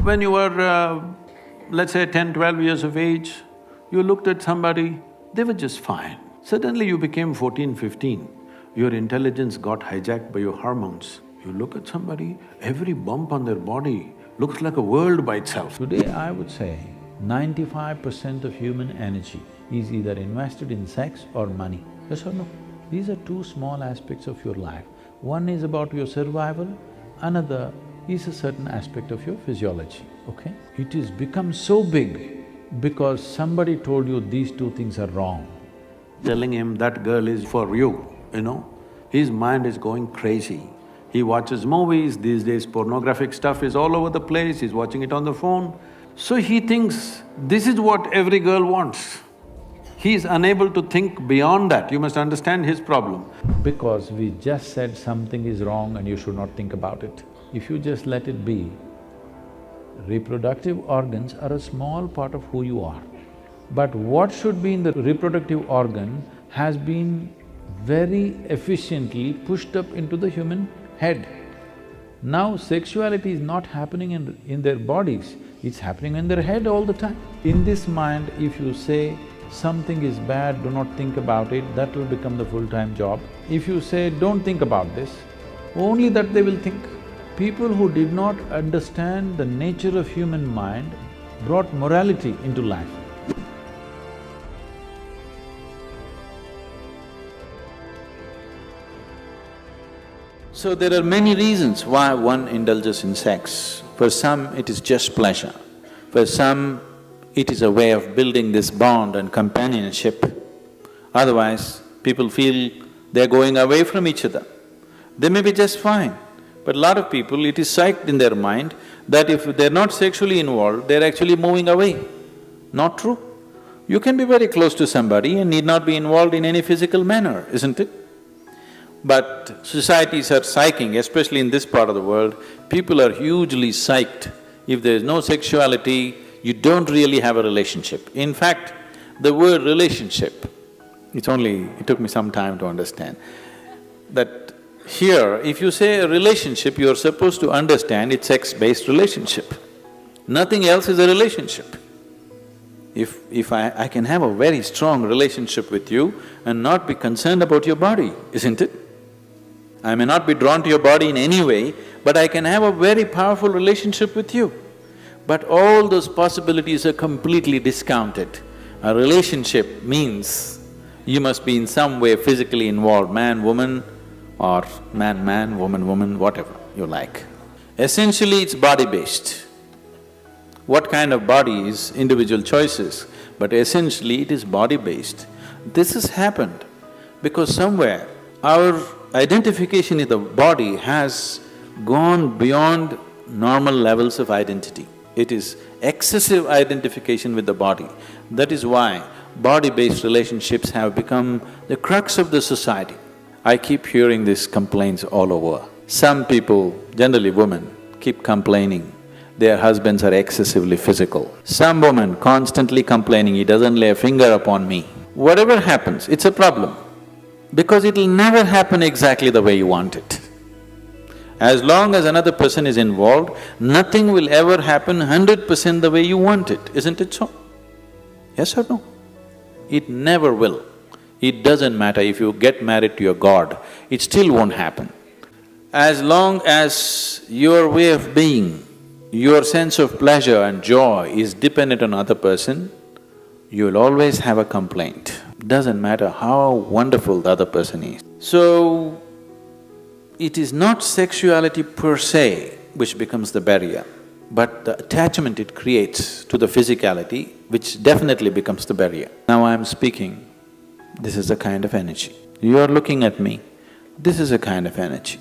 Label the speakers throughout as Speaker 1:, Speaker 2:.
Speaker 1: When you were, let's say 10, 12 years of age, you looked at somebody, they were just fine. Suddenly you became 14, 15, your intelligence got hijacked by your hormones. You look at somebody, every bump on their body looks like a world by itself.
Speaker 2: Today, I would say 95% of human energy is either invested in sex or money. Yes or no? These are two small aspects of your life. One is about your survival, another is a certain aspect of your physiology, okay? It has become so big because somebody told you these two things are wrong.
Speaker 1: Telling him that girl is for you, his mind is going crazy. He watches movies, these days pornographic stuff is all over the place, he's watching it on the phone. So he thinks this is what every girl wants. He is unable to think beyond that, you must understand his problem.
Speaker 2: Because we just said something is wrong and you should not think about it. If you just let it be, reproductive organs are a small part of who you are. But what should be in the reproductive organ has been very efficiently pushed up into the human head. Now sexuality is not happening in their bodies, it's happening in their head all the time. In this mind, if you say something is bad, do not think about it, that will become the full-time job. If you say, don't think about this, only that they will think. People who did not understand the nature of human mind brought morality into life.
Speaker 3: So there are many reasons why one indulges in sex. For some, it is just pleasure. For some, it is a way of building this bond and companionship. Otherwise, people feel they're going away from each other. They may be just fine, but a lot of people, it is psyched in their mind that if they're not sexually involved, they're actually moving away. Not true. You can be very close to somebody and need not be involved in any physical manner, isn't it? But societies are psyching, especially in this part of the world, people are hugely psyched. If there's no sexuality, you don't really have a relationship. In fact, the word relationship, it took me some time to understand that here, if you say a relationship, you're supposed to understand it's sex-based relationship. Nothing else is a relationship. If I can have a very strong relationship with you and not be concerned about your body, isn't it? I may not be drawn to your body in any way, but I can have a very powerful relationship with you. But all those possibilities are completely discounted. A relationship means you must be in some way physically involved, man, woman, or man, woman, whatever you like. Essentially, it's body-based. What kind of body is individual choices, but essentially it is body-based. This has happened because somewhere our identification in the body has gone beyond normal levels of identity. It is excessive identification with the body. That is why body-based relationships have become the crux of the society. I keep hearing these complaints all over. Some people, generally women, keep complaining their husbands are excessively physical. Some woman constantly complaining, he doesn't lay a finger upon me. Whatever happens, it's a problem, because it'll never happen exactly the way you want it. As long as another person is involved, nothing will ever happen 100% the way you want it, isn't it so? Yes or no? It never will. It doesn't matter if you get married to your god, it still won't happen. As long as your way of being, your sense of pleasure and joy is dependent on another person, you'll always have a complaint. Doesn't matter how wonderful the other person is. So, it is not sexuality per se which becomes the barrier, but the attachment it creates to the physicality which definitely becomes the barrier. Now I'm speaking, this is a kind of energy. You're looking at me, this is a kind of energy.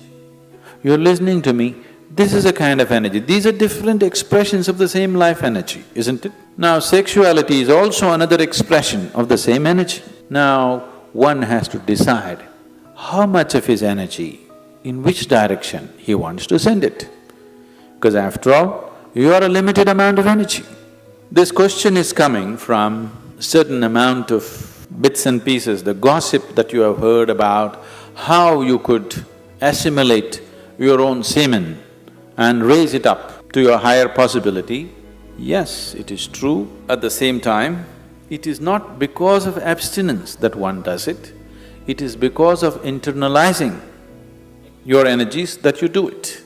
Speaker 3: You're listening to me, this is a kind of energy. These are different expressions of the same life energy, isn't it? Now sexuality is also another expression of the same energy. Now one has to decide how much of his energy, in which direction he wants to send it. Because after all, you are a limited amount of energy. This question is coming from certain amount of bits and pieces, the gossip that you have heard about how you could assimilate your own semen and raise it up to your higher possibility, yes, it is true. At the same time, it is not because of abstinence that one does it is because of internalizing your energies that you do it.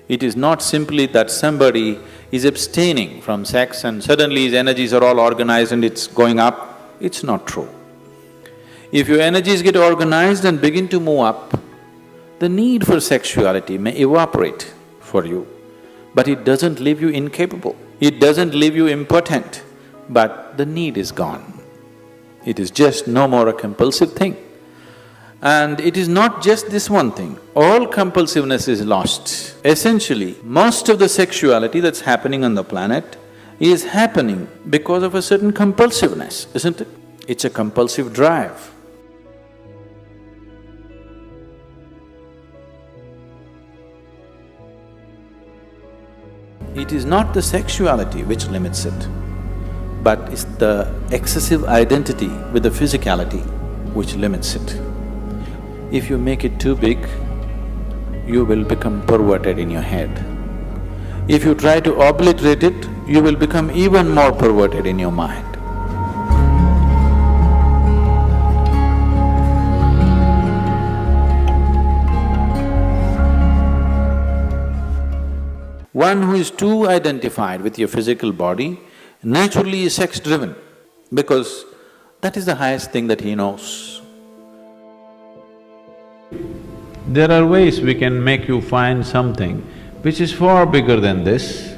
Speaker 3: It is not simply that somebody is abstaining from sex and suddenly his energies are all organized and it's going up. It's not true. If your energies get organized and begin to move up, the need for sexuality may evaporate for you, but it doesn't leave you incapable, it doesn't leave you impotent, but the need is gone. It is just no more a compulsive thing. And it is not just this one thing, all compulsiveness is lost. Essentially, most of the sexuality that's happening on the planet is happening because of a certain compulsiveness, isn't it? It's a compulsive drive. It is not the sexuality which limits it, but it's the excessive identity with the physicality which limits it. If you make it too big, you will become perverted in your head. If you try to obliterate it, you will become even more perverted in your mind. One who is too identified with your physical body naturally is sex-driven because that is the highest thing that he knows.
Speaker 2: There are ways we can make you find something which is far bigger than this.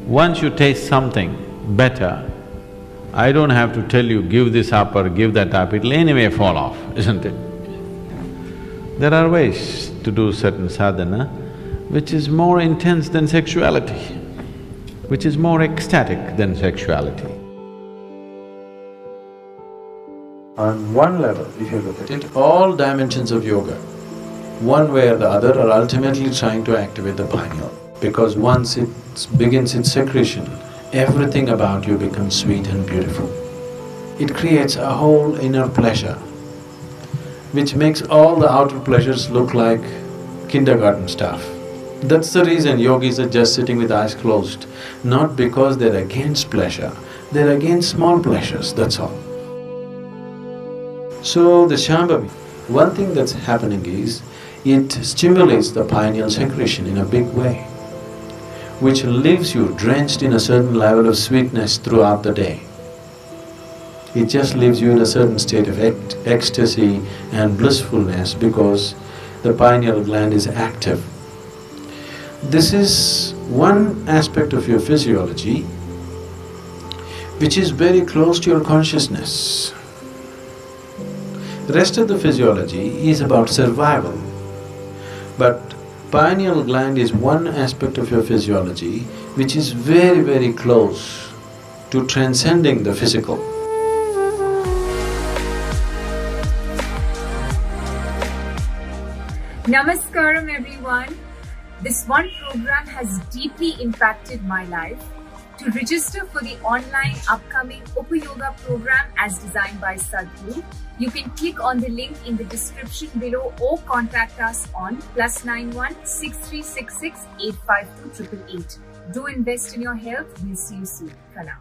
Speaker 2: Once you taste something better, I don't have to tell you, give this up or give that up, it'll anyway fall off, isn't it? There are ways to do certain sadhana which is more intense than sexuality, which is more ecstatic than sexuality.
Speaker 4: On one level, if you look at it, all dimensions of yoga, one way or the other, are ultimately trying to activate the pineal. Because once it begins its secretion, everything about you becomes sweet and beautiful. It creates a whole inner pleasure, which makes all the outer pleasures look like kindergarten stuff. That's the reason yogis are just sitting with eyes closed, not because they're against pleasure, they're against small pleasures, that's all. So the Shambhavi, one thing that's happening is, it stimulates the pineal secretion in a big way, which leaves you drenched in a certain level of sweetness throughout the day. It just leaves you in a certain state of ecstasy and blissfulness because the pineal gland is active. This is one aspect of your physiology which is very close to your consciousness. The rest of the physiology is about survival. But pineal gland is one aspect of your physiology which is very, very close to transcending the physical.
Speaker 5: Namaskaram everyone. This one program has deeply impacted my life. To register for the online upcoming Upayoga program as designed by Sadhguru, you can click on the link in the description below or contact us on +91 6366 852 888. Do invest in your health. We'll see you soon. For now.